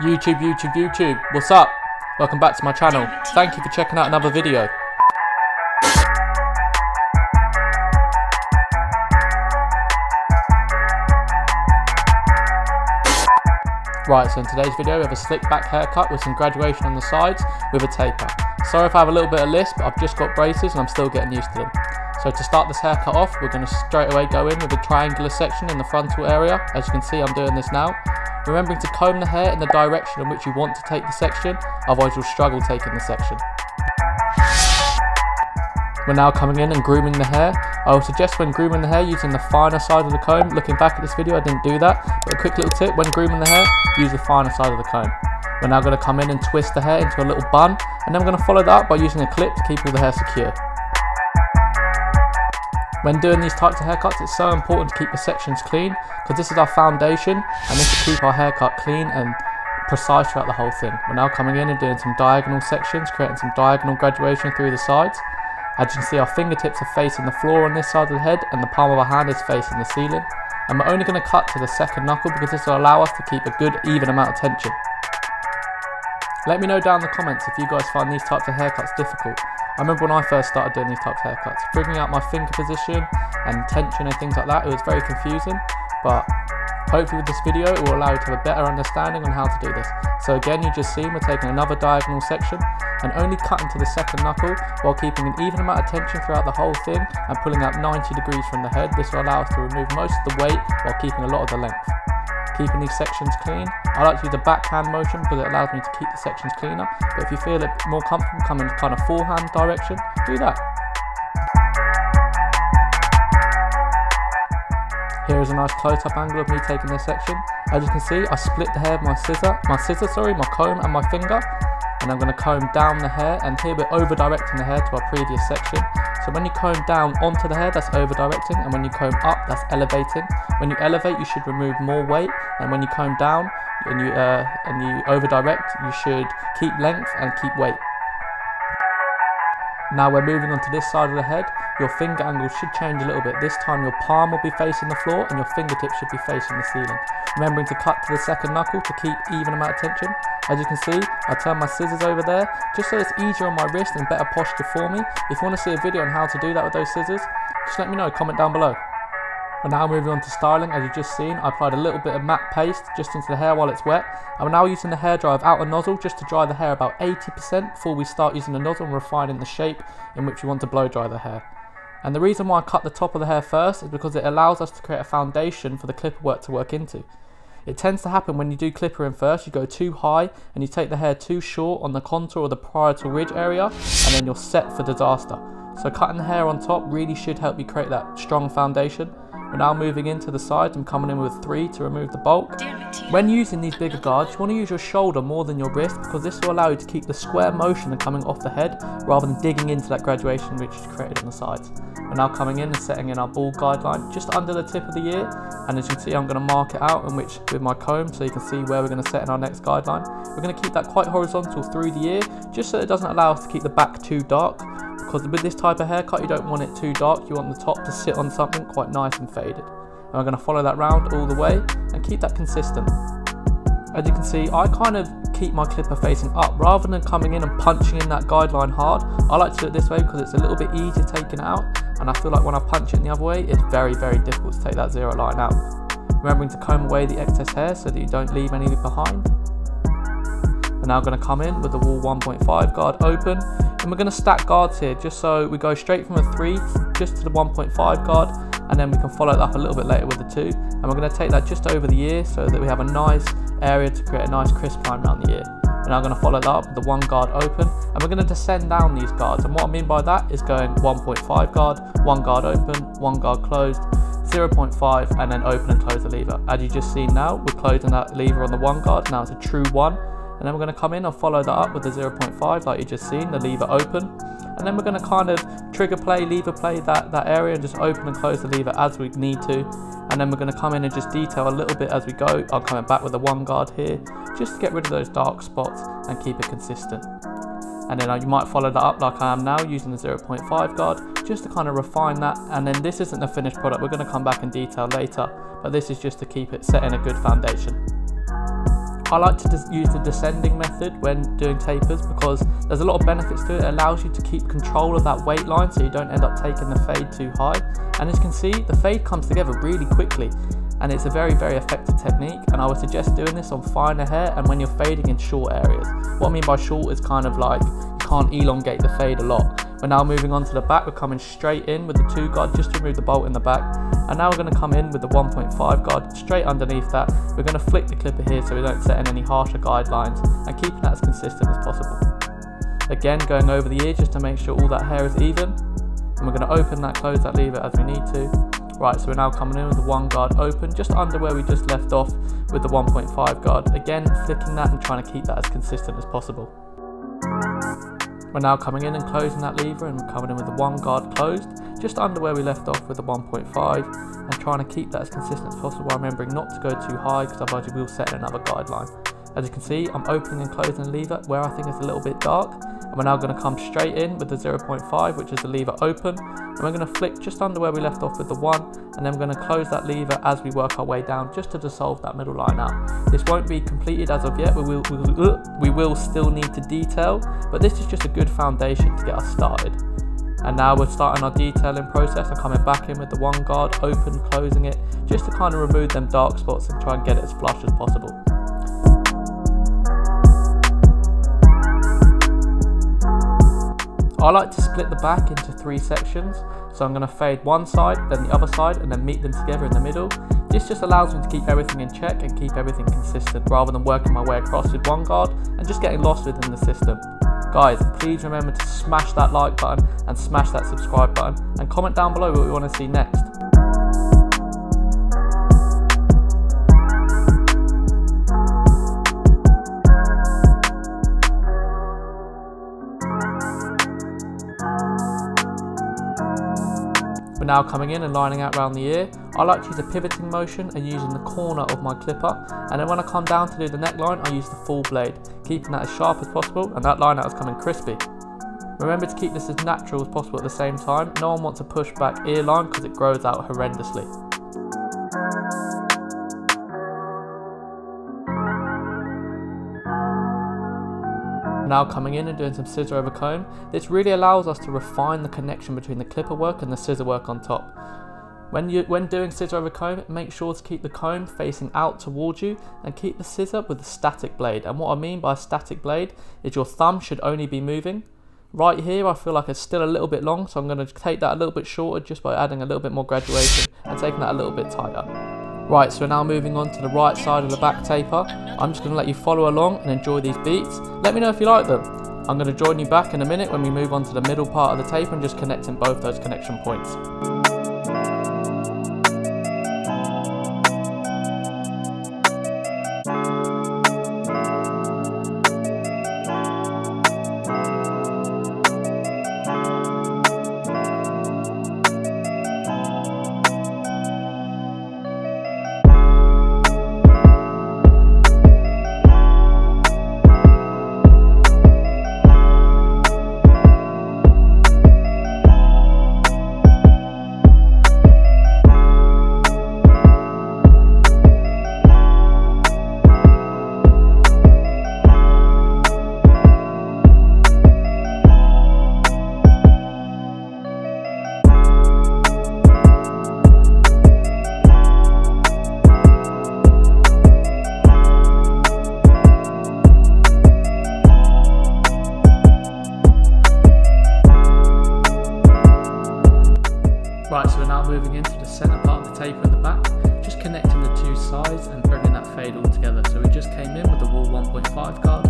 YouTube, what's up? Welcome back to my channel. Thank you for checking out another video. Right, so in today's video we have a slick back haircut with some graduation on the sides with a taper. Sorry if I have a little bit of lisp, but I've just got braces and I'm still getting used to them. So to start this haircut off, we're going to straight away go in with a triangular section in the frontal area. As you can see, I'm doing this now. Remembering to comb the hair in the direction in which you want to take the section, otherwise you'll struggle taking the section. We're now coming in and grooming the hair. I would suggest when grooming the hair using the finer side of the comb. Looking back at this video, I didn't do that, but a quick little tip: when grooming the hair, use the finer side of the comb. We're now going to come in and twist the hair into a little bun, and then we're going to follow that up by using a clip to keep all the hair secure. When doing these types of haircuts, it's so important to keep the sections clean, because this is our foundation and this will keep our haircut clean and precise throughout the whole thing. We're now coming in and doing some diagonal sections, creating some diagonal graduation through the sides. As you can see, our fingertips are facing the floor on this side of the head and the palm of our hand is facing the ceiling. And we're only going to cut to the second knuckle because this will allow us to keep a good even amount of tension. Let me know down in the comments if you guys find these types of haircuts difficult. I remember when I first started doing these types of haircuts, figuring out my finger position and tension and things like that, it was very confusing, but hopefully with this video it will allow you to have a better understanding on how to do this. So again, you just seen we're taking another diagonal section and only cutting to the second knuckle while keeping an even amount of tension throughout the whole thing and pulling out 90 degrees from the head. This will allow us to remove most of the weight while keeping a lot of the length. Keeping these sections clean. I like to use the backhand motion because it allows me to keep the sections cleaner, but if you feel it more comfortable coming in kind of forehand direction, do that. Here is a nice close-up angle of me taking this section. As you can see, I split the hair with my comb and my finger, and I'm going to comb down the hair, and here we're over-directing the hair to our previous section. So when you comb down onto the hair, that's over-directing, and when you comb up, that's elevating. When you elevate, you should remove more weight, and when you comb down and you over-direct, you should keep length and keep weight. Now we're moving on to this side of the head. Your finger angle should change a little bit. This time your palm will be facing the floor and your fingertips should be facing the ceiling. Remembering to cut to the second knuckle to keep even amount of tension. As you can see, I turn my scissors over there just so it's easier on my wrist and better posture for me. If you want to see a video on how to do that with those scissors, just let me know, comment down below. We're now moving on to styling. As you've just seen, I applied a little bit of matte paste just into the hair while it's wet. And we're now using the hairdryer without a nozzle just to dry the hair about 80% before we start using the nozzle and refining the shape in which we want to blow dry the hair. And the reason why I cut the top of the hair first is because it allows us to create a foundation for the clipper work to work into. It tends to happen when you do clipper in first, you go too high and you take the hair too short on the contour or the parietal ridge area, and then you're set for disaster. So cutting the hair on top really should help you create that strong foundation. We're now moving into the sides and coming in with 3 to remove the bulk. When using these bigger guards, you want to use your shoulder more than your wrist because this will allow you to keep the square motion coming off the head rather than digging into that graduation which is created on the sides. We're now coming in and setting in our bald guideline just under the tip of the ear, and as you can see I'm going to mark it out with my comb so you can see where we're going to set in our next guideline. We're going to keep that quite horizontal through the ear just so it doesn't allow us to keep the back too dark, because with this type of haircut you don't want it too dark, you want the top to sit on something quite nice and faded. And we're going to follow that round all the way and keep that consistent. As you can see, I kind of keep my clipper facing up rather than coming in and punching in that guideline hard. I like to do it this way because it's a little bit easier taking it out, and I feel like when I punch it the other way it's very difficult to take that zero line out. Remembering to comb away the excess hair so that you don't leave any behind. We're now going to come in with the wall 1.5 guard open, and we're going to stack guards here just so we go straight from a 3 just to the 1.5 guard, and then we can follow it up a little bit later with the 2, and we're going to take that just over the ear so that we have a nice area to create a nice crisp line around the ear. We're now going to follow that up with the 1 guard open, and we're going to descend down these guards, and what I mean by that is going 1.5 guard, 1 guard open, 1 guard closed, 0.5 and then open and close the lever. As you just seen now, we're closing that lever on the 1 guard, now it's a true 1, and then we're going to come in and follow that up with the 0.5 like you just seen, the lever open, and then we're going to kind of trigger play, lever play that area and just open and close the lever as we need to, and then we're going to come in and just detail a little bit as we go. I'm coming back with the 1 guard here just to get rid of those dark spots and keep it consistent. And then you might follow that up like I am now using the 0.5 guard just to kind of refine that, and then this isn't the finished product, we're going to come back in detail later, but this is just to keep it set in a good foundation. I like to use the descending method when doing tapers because there's a lot of benefits to it. It allows you to keep control of that weight line so you don't end up taking the fade too high. And as you can see, the fade comes together really quickly and it's a very, very effective technique, and I would suggest doing this on finer hair and when you're fading in short areas. What I mean by short is kind of like you can't elongate the fade a lot. We're now moving on to the back. We're coming straight in with the 2 guard just to remove the bolt in the back, and now we're going to come in with the 1.5 guard straight underneath that. We're going to flick the clipper here so we don't set in any harsher guidelines and keeping that as consistent as possible. Again, going over the ear just to make sure all that hair is even, and we're going to open that, close that lever as we need to. Right, so we're now coming in with the 1 guard open just under where we just left off with the 1.5 guard. Again, flicking that and trying to keep that as consistent as possible. We're now coming in and closing that lever, and we're coming in with the 1 guard closed just under where we left off with the 1.5 and trying to keep that as consistent as possible, remembering not to go too high because otherwise you will set in another guideline. As you can see, I'm opening and closing the lever where I think it's a little bit dark, and we're now going to come straight in with the 0.5, which is the lever open, and we're going to flick just under where we left off with the 1, and then we're going to close that lever as we work our way down just to dissolve that middle line out. This won't be completed as of yet, we will still need to detail, but this is just a good foundation to get us started. And now we're starting our detailing process. I'm coming back in with the 1 guard open, closing it just to kind of remove them dark spots and try and get it as flush as possible. I like to split the back into 3 sections, so I'm going to fade one side, then the other side, and then meet them together in the middle. This just allows me to keep everything in check and keep everything consistent rather than working my way across with 1 guard and just getting lost within the system. Guys, please remember to smash that like button and smash that subscribe button and comment down below what we want to see next. We're now coming in and lining out around the ear. I like to use a pivoting motion and using the corner of my clipper, and then when I come down to do the neckline I use the full blade, keeping that as sharp as possible and that line out is coming crispy. Remember to keep this as natural as possible at the same time. No one wants to push back ear line because it grows out horrendously. Now coming in and doing some scissor over comb. This really allows us to refine the connection between the clipper work and the scissor work on top. When doing scissor over comb, make sure to keep the comb facing out towards you and keep the scissor with the static blade. And what I mean by static blade is your thumb should only be moving. Right here I feel like it's still a little bit long, so I'm going to take that a little bit shorter just by adding a little bit more graduation and taking that a little bit tighter. Right, so we're now moving on to the right side of the back taper. I'm just going to let you follow along and enjoy these beats. Let me know if you like them. I'm going to join you back in a minute when we move on to the middle part of the taper and just connecting both those connection points. Right, so we're now moving into the centre part of the taper in the back, just connecting the 2 sides and bringing that fade all together. So we just came in with the wall 1.5 guard,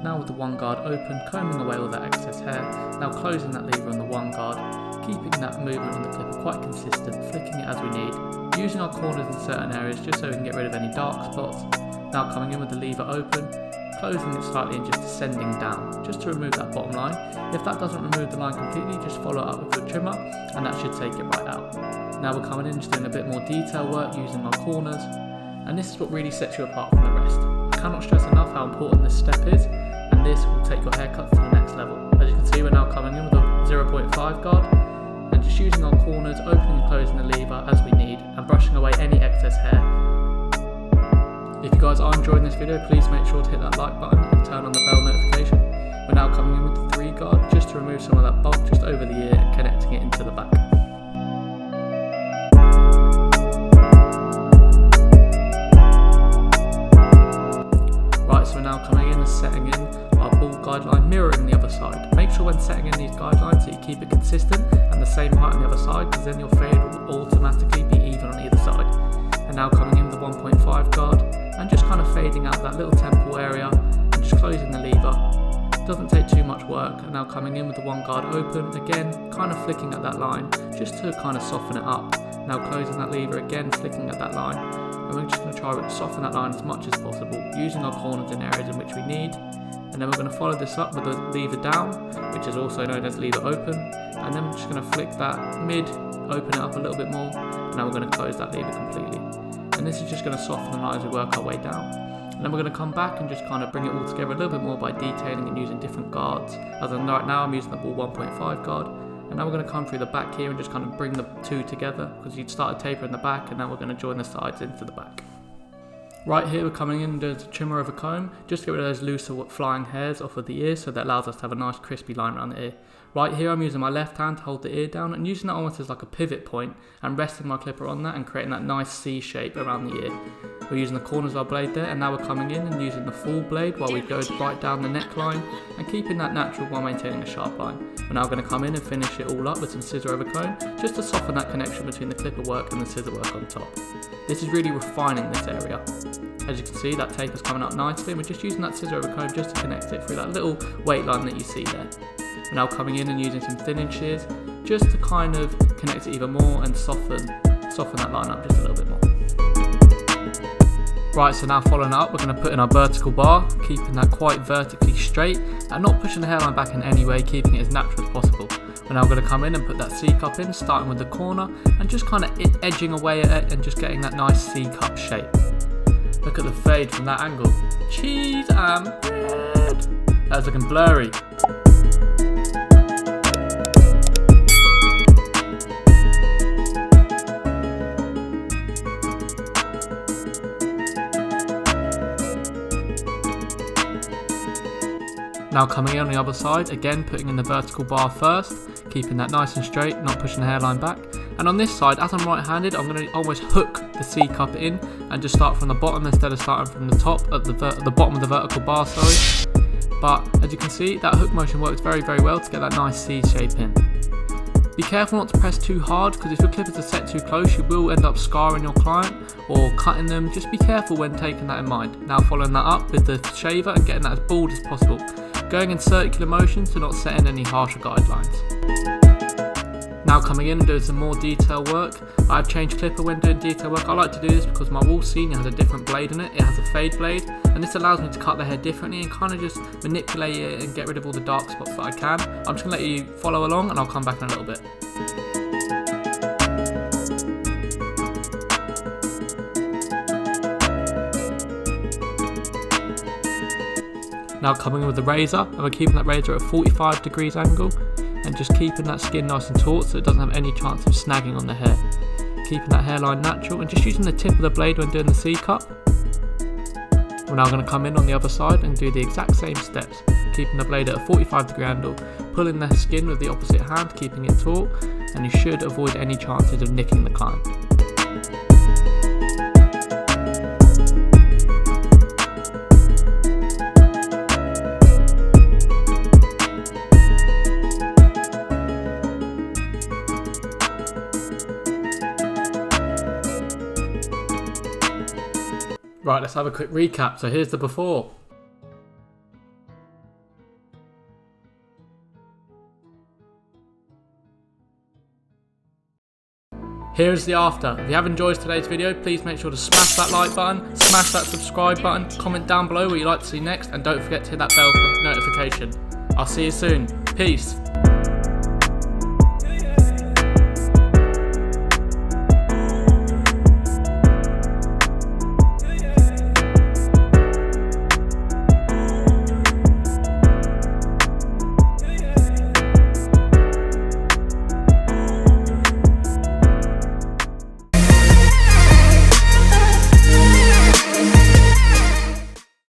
now with the 1 guard open, combing away all that excess hair, now closing that lever on the 1 guard, keeping that movement on the clipper quite consistent, flicking it as we need, using our corners in certain areas just so we can get rid of any dark spots. Now coming in with the lever open, closing it slightly and just descending down, just to remove that bottom line. If that doesn't remove the line completely, just follow it up with your trimmer and that should take it right out. Now we're coming in just doing a bit more detail work using our corners, and this is what really sets you apart from the rest. I cannot stress enough how important this step is, and this will take your haircuts to the next level. As you can see, we're now coming in with a 0.5 guard and just using our corners, opening and closing the lever as we need and brushing away any excess hair. If you guys are enjoying this video, please make sure to hit that like button and turn on the bell notification. We're now coming in with the 3 guard just to remove some of that bulk just over the ear and connecting it into the back. Right, so we're now coming in and setting in our ball guideline, mirroring the other side. Make sure when setting in these guidelines that you keep it consistent and the same height on the other side, because then your fade will automatically be even on either side. And now coming in with the 1.5 guard and just kind of fading out that little temple area and just closing the lever. Doesn't take too much work. And now coming in with the 1 guard open, again kind of flicking at that line just to kind of soften it up. Now closing that lever, again flicking at that line, and we're just going to try to soften that line as much as possible using our corners in areas in which we need. And then we're going to follow this up with the lever down, which is also known as lever open, and then we're just going to flick that mid, open it up a little bit more, and now we're going to close that lever completely. And this is just going to soften the line as we work our way down. And then we're going to come back and just kind of bring it all together a little bit more by detailing and using different guards. As of right now, I'm using the ball 1.5 guard, and now we're going to come through the back here and just kind of bring the 2 together, because you'd start a taper in the back and now we're going to join the sides into the back. Right here we're coming in and doing a trimmer over comb, just to get rid of those looser flying hairs off of the ear, so that allows us to have a nice crispy line around the ear. Right here I'm using my left hand to hold the ear down and using that almost as like a pivot point and resting my clipper on that and creating that nice C shape around the ear. We're using the corners of our blade there, and now we're coming in and using the full blade while we go right down the neckline and keeping that natural while maintaining a sharp line. We're now going to come in and finish it all up with some scissor over comb, just to soften that connection between the clipper work and the scissor work on top. This is really refining this area. As you can see, that taper's coming up nicely, and we're just using that scissor over comb just to connect it through that little weight line that you see there. We're now coming in and using some thinning shears just to kind of connect it even more and soften that line up just a little bit more. Right, so now following up, we're going to put in our vertical bar, keeping that quite vertically straight and not pushing the hairline back in any way, keeping it as natural as possible. We're now going to come in and put that C-cup in, starting with the corner and just kind of edging away at it and just getting that nice C-cup shape. Look at the fade from that angle. Cheese and bread. That's looking blurry. Now coming in on the other side, again putting in the vertical bar first, keeping that nice and straight, not pushing the hairline back. And on this side, as I'm right-handed, I'm going to almost hook the C-cup in and just start from the bottom instead of starting from the top at the bottom of the vertical bar, sorry. But as you can see, that hook motion works very, very well to get that nice C shape in. Be careful not to press too hard, because if your clippers are set too close, you will end up scarring your client or cutting them. Just be careful when taking that in mind. Now following that up with the shaver and getting that as bald as possible, going in circular motions to not set in any harsher guidelines. Now coming in and doing some more detail work. I've changed clipper when doing detail work. I like to do this because my Wool Senior has a different blade in it. It has a fade blade, and this allows me to cut the hair differently and kind of just manipulate it and get rid of all the dark spots that I can. I'm just going to let you follow along and I'll come back in a little bit. Now coming in with the razor, and we're keeping that razor at a 45 degrees angle and just keeping that skin nice and taut so it doesn't have any chance of snagging on the hair. Keeping that hairline natural and just using the tip of the blade when doing the C-cup. We're now going to come in on the other side and do the exact same steps, keeping the blade at a 45 degree angle, pulling the skin with the opposite hand, keeping it taut, and you should avoid any chances of nicking the client. Right, let's have a quick recap. So here's the before. Here's the after. If you have enjoyed today's video, please make sure to smash that like button, smash that subscribe button, comment down below what you'd like to see next, and don't forget to hit that bell notification. I'll see you soon. Peace.